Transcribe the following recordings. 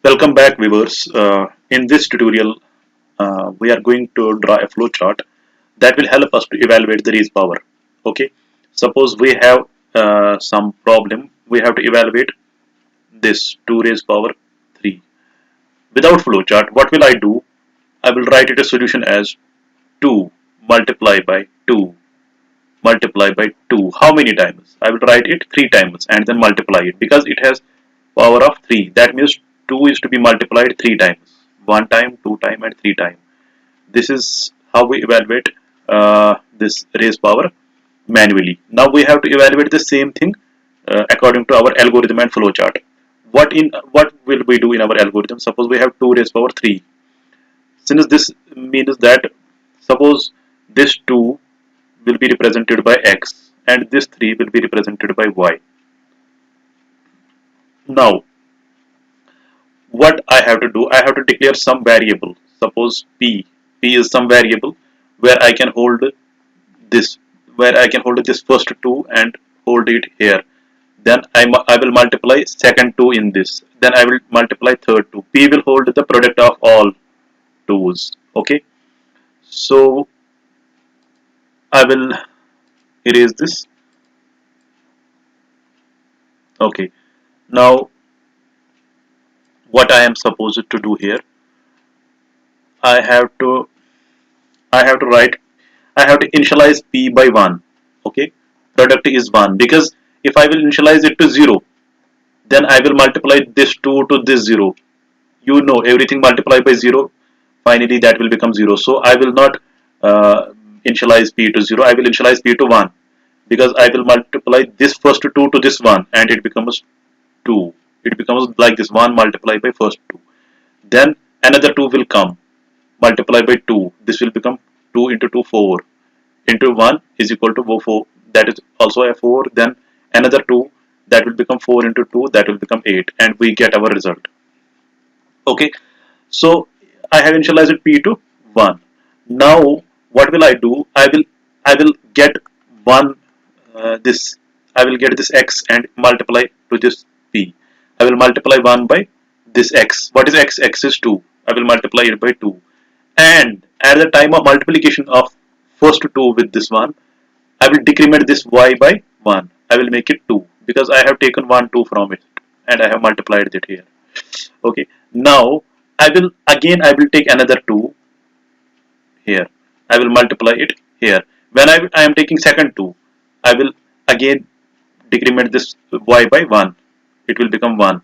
Welcome back, viewers. In this tutorial, we are going to draw a flow chart that will help us to evaluate the raise power. Okay, suppose we have some problem. We have to evaluate this 2 raise power 3. Without flow chart, what will I do? I will write it a solution as 2 multiply by 2 multiply by 2. How many times? I will write it 3 times and then multiply it because it has power of 3. That means 2 is to be multiplied 3 times. 1 time, 2 time and 3 time. This is how we evaluate this raise power manually. Now we have to evaluate the same thing according to our algorithm and flowchart. What will we do in our algorithm? Suppose we have 2 raise power 3. Since this means that suppose this 2 will be represented by x and this 3 will be represented by y. Now what I have to do, I have to declare some variable. Suppose p is some variable where I can hold this, where I can hold this first 2 and hold it here. Then I will multiply second 2 in this. Then I will multiply third 2. P will hold the product of all 2's. Okay. So I will erase this. Okay. Now what I am supposed to do here, I have to I have to write I have to initialize p by 1. Okay, product is 1 because if I will initialize it to 0, then I will multiply this 2 to this 0. You know everything multiplied by 0, finally that will become 0. So I will not initialize p to 0, I will initialize p to 1 because I will multiply this first 2 to this 1 and it becomes 2. It becomes like this 1 multiplied by first 2. Then another 2 will come multiply by 2. This will become 2 into 2, 4 into 1 is equal to 4. That is also a 4. Then another 2 that will become 4 into 2, that will become 8 and we get our result. Okay, so I have initialized p to 1. Now what will I do? I will get 1 this I will get this x and multiply to this p. I will multiply 1 by this x. What is x? X is 2. I will multiply it by 2. And at the time of multiplication of first 2 with this one, I will decrement this y by 1. I will make it 2 because I have taken 1 2 from it and I have multiplied it here. Okay, now I will take another 2 here. I will multiply it here. When I am taking second 2, I will again decrement this y by 1. It will become 1.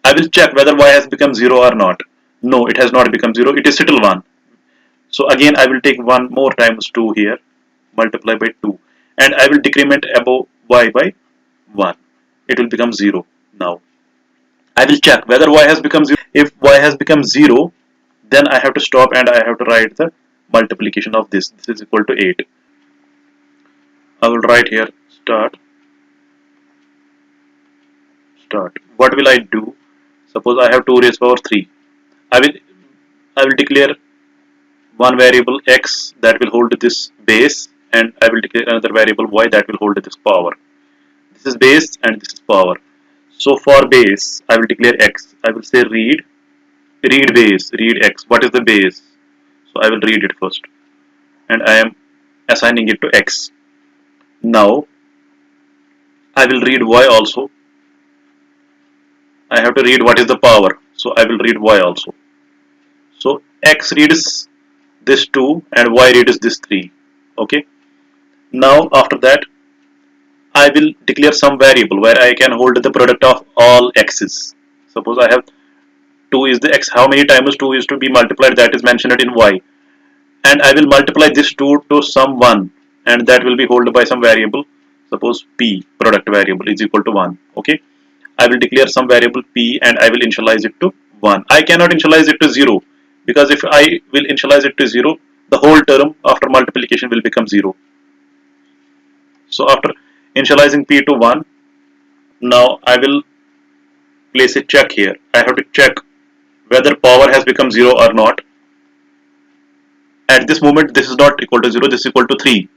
I will check whether y has become 0 or not. No, it has not become 0. It is still 1. So again I will take 1 more times 2 here, multiply by 2 and I will decrement above y by 1. It will become 0 now. I will check whether y has become 0. If y has become 0, then I have to stop and I have to write the multiplication of this. This is equal to 8. I will write here start. What will I do? Suppose I have 2 raised power 3. I will I will declare one variable x that will hold this base and I will declare another variable y that will hold this power. This is base and this is power. So for base I will declare x. I will say read base, read x. What is the base? So I will read it first and I am assigning it to x. Now I will read y also. I have to read what is the power. So I will read y also. So x reads this 2 and y reads this 3. Okay. Now after that I will declare some variable where I can hold the product of all x's. Suppose I have 2 is the x. How many times 2 is to be multiplied, that is mentioned in y. And I will multiply this 2 to some 1 and that will be held by some variable. Suppose p, product variable, is equal to 1. Okay. I will declare some variable p and I will initialize it to 1. I cannot initialize it to 0 because if I will initialize it to 0, the whole term after multiplication will become 0. So after initializing p to 1, now I will place a check here. I have to check whether power has become 0 or not. At this moment this is not equal to 0, this is equal to 3.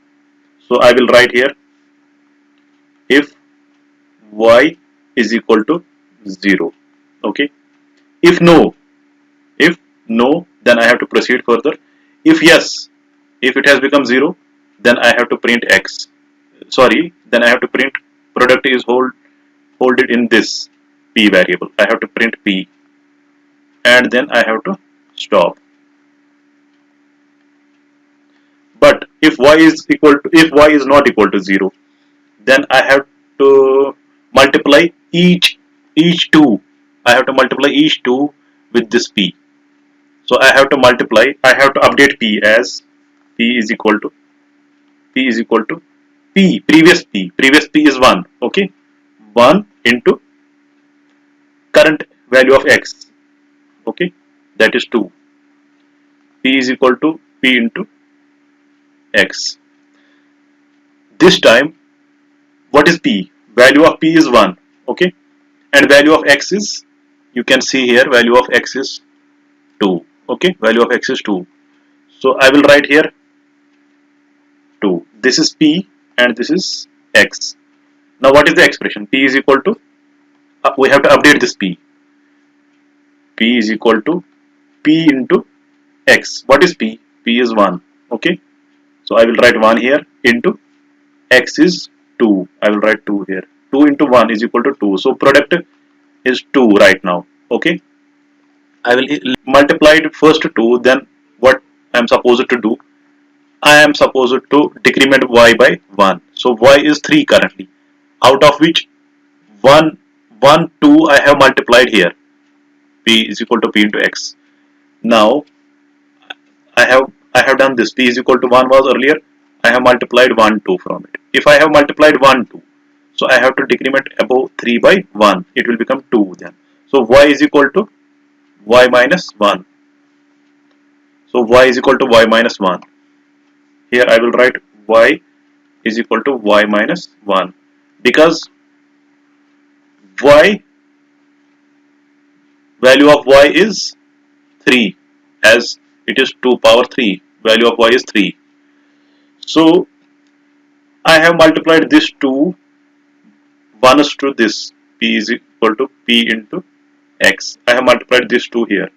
So I will write here if y is equal to 0. Okay. If no, if no, then I have to proceed further. If yes, if it has become 0, then I have to print x. Sorry, then I have to print product is hold it in this p variable. I have to print p, and then I have to stop. But if y is equal to, if y is not equal to 0, then I have to multiply each 2. I have to multiply each 2 with this p. So I have to multiply, I have to update p as p is equal to previous p is 1, okay, 1 into current value of x, okay, that is 2. P is equal to p into x. This time, what is p? Value of p is 1, okay, and value of x is, you can see here, value of x is 2, okay, value of x is 2. So I will write here 2. This is p and this is x. Now what is the expression? P is equal to, we have to update this p. P is equal to p into x. What is p? P is 1, okay. So I will write 1 here into x is 2. I will write 2 here. 2 into 1 is equal to 2. So product is 2 right now, okay. I will multiply it first 2, then what I am supposed to do, I am supposed to decrement y by 1. So y is 3 currently, out of which 1, 1, 2 I have multiplied here. P is equal to p into x. Now I have done this. P is equal to 1 was earlier. I have multiplied 1, 2 from it. If I have multiplied 1, 2, so I have to decrement above 3 by 1. It will become 2 then. So y is equal to y minus 1. So y is equal to y minus 1. Here I will write y is equal to y minus 1, because y, value of y is 3, as it is 2 power 3. Value of y is 3. So I have multiplied this 2 ones to this. P is equal to p into x. I have multiplied this 2 here.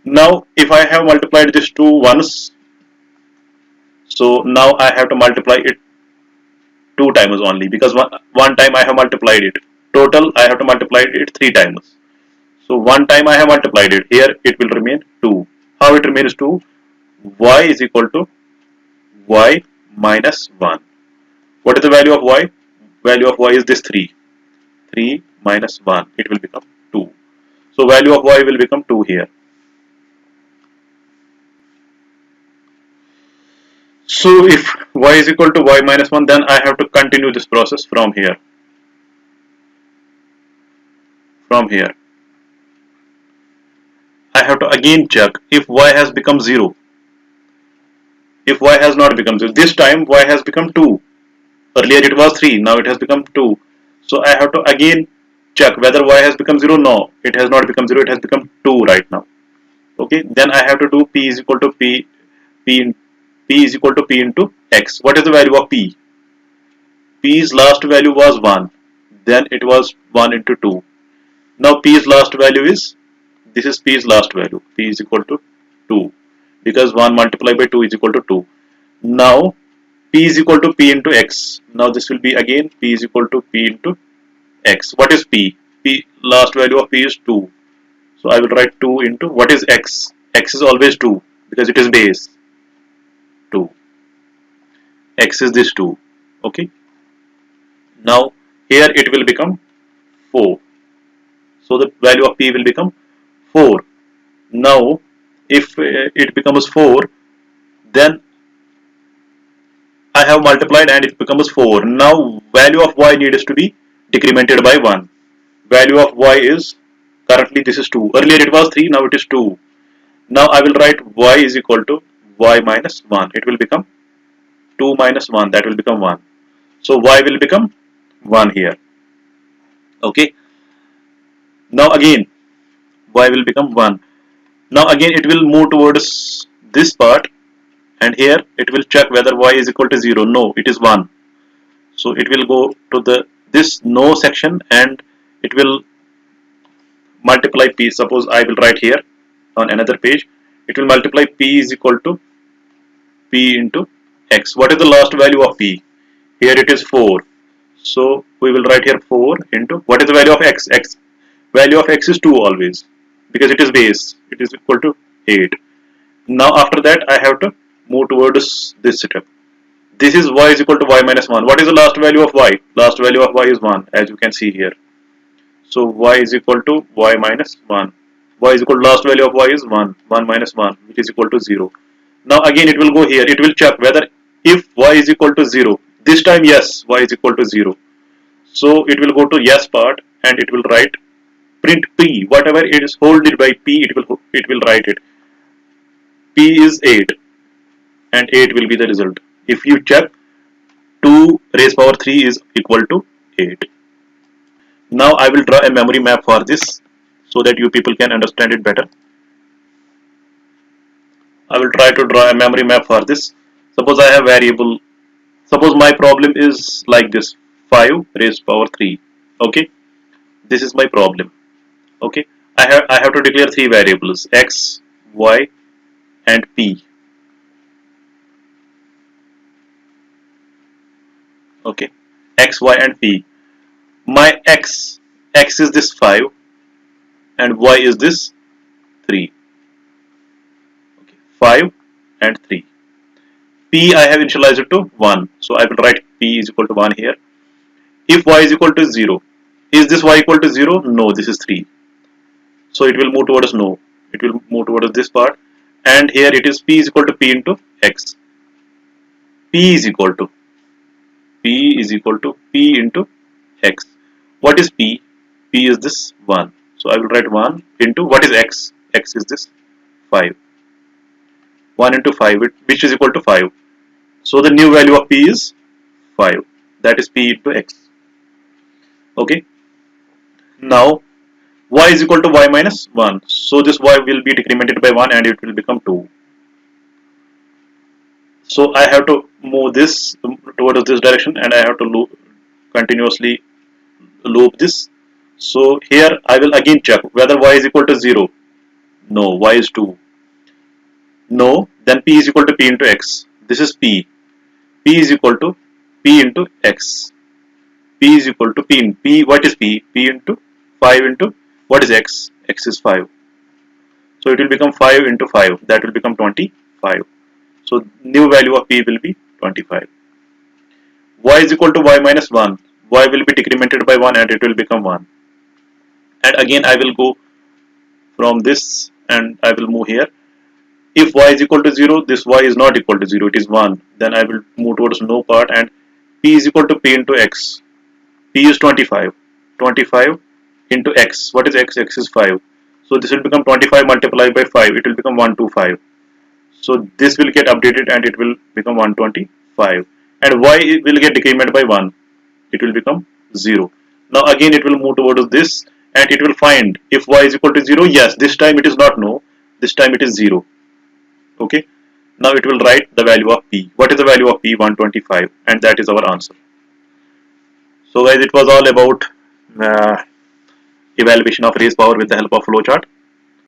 Now if I have multiplied this 2 once, so now I have to multiply it 2 times only, because one time I have multiplied it. Total I have to multiply it 3 times. So one time I have multiplied it. Here it will remain 2. How it remains 2? Y is equal to y minus 1. What is the value of y? Value of y is this 3. 3 minus 1. It will become 2. So value of y will become 2 here. So if y is equal to y minus 1, then I have to continue this process from here. From here, I have to again check if y has become 0. If y has not become 0, this time y has become 2. Earlier it was 3, now it has become 2. So I have to again check whether y has become 0. No, it has not become 0, it has become 2 right now. Okay, then I have to do p is equal to p is equal to p into x. What is the value of p? P's last value was 1, then it was 1 into 2. Now p's last value is, this is p's last value, p is equal to 2, because 1 multiplied by 2 is equal to 2. Now p is equal to p into x. Now this will be again p is equal to p into x. What is p? P last value of p is 2. So I will write 2 into, what is x? X is always 2, because it is base 2. X is this 2. Okay. Now here it will become 4. So the value of p will become 4. Now if it becomes 4, then I have multiplied and it becomes 4. Now value of y needs to be decremented by 1. Value of y is, currently this is 2. Earlier it was 3, now it is 2. Now I will write y is equal to y minus 1. It will become 2 minus 1, that will become 1. So y will become 1 here. Okay. Now again y will become 1. Now again it will move towards this part, and here it will check whether y is equal to 0. No, it is 1. So it will go to the this no section, and it will multiply p. Suppose I will write here on another page, it will multiply p is equal to p into x. What is the last value of p? Here it is 4. So we will write here 4 into, what is the value of x? Value of x is 2 always, because it is base. It is equal to 8. Now after that I have to move towards this step. This is y is equal to y minus 1. What is the last value of y? Last value of y is 1, as you can see here. So y is equal to y minus 1. Y is equal to last value of y is 1. 1 minus 1, which is equal to 0. Now again it will go here. It will check whether if y is equal to 0. This time yes, y is equal to 0. So it will go to yes part and it will write print p. Whatever it is holded by p, it will write it. P is 8 and 8 will be the result. If you check, 2 raised power 3 is equal to 8. Now I will draw a memory map for this so that you people can understand it better. I will try to draw a memory map for this. Suppose I have variable. Suppose my problem is like this, 5 raised power 3. Okay, this is my problem. Okay, I have to declare 3 variables, x, y and p. Okay, x, y and p. My x is this 5 and y is this 3. Okay, 5 and 3. P I have initialized it to 1. So I will write p is equal to 1 here. If y is equal to 0, is this y equal to 0? No, this is 3. So it will move towards no. It will move towards this part. And here it is p is equal to p into x. P is equal to p into x. What is p? P is this 1. So I will write 1 into, what is x? X is this 5. 1 into 5, which is equal to 5. So the new value of p is 5. That is p into x. Okay. Now y is equal to y minus 1. So this y will be decremented by 1 and it will become 2. So I have to move this towards this direction and I have to continuously loop this. So here I will again check whether y is equal to 0. No, y is 2. No, then p is equal to p into x. This is p. P is equal to p into x. P is equal to p in p. What is p? P into 5 into, what is x? X is 5. So it will become 5 into 5. That will become 25. So new value of p will be 25. Y is equal to y minus 1. Y will be decremented by 1 and it will become 1. And again I will go from this and I will move here. If y is equal to 0, this y is not equal to 0, it is 1. Then I will move towards no part and p is equal to p into x. P is 25. 25 into x. What is x? X is 5. So this will become 25 multiplied by 5. It will become 125. So this will get updated and it will become 125. And y will get decremented by 1. It will become 0. Now again it will move towards this and it will find if y is equal to 0. Yes, this time it is not no. This time it is 0. Okay. Now it will write the value of p. What is the value of p? 125. And that is our answer. So guys, it was all about evaluation of raised power with the help of flowchart.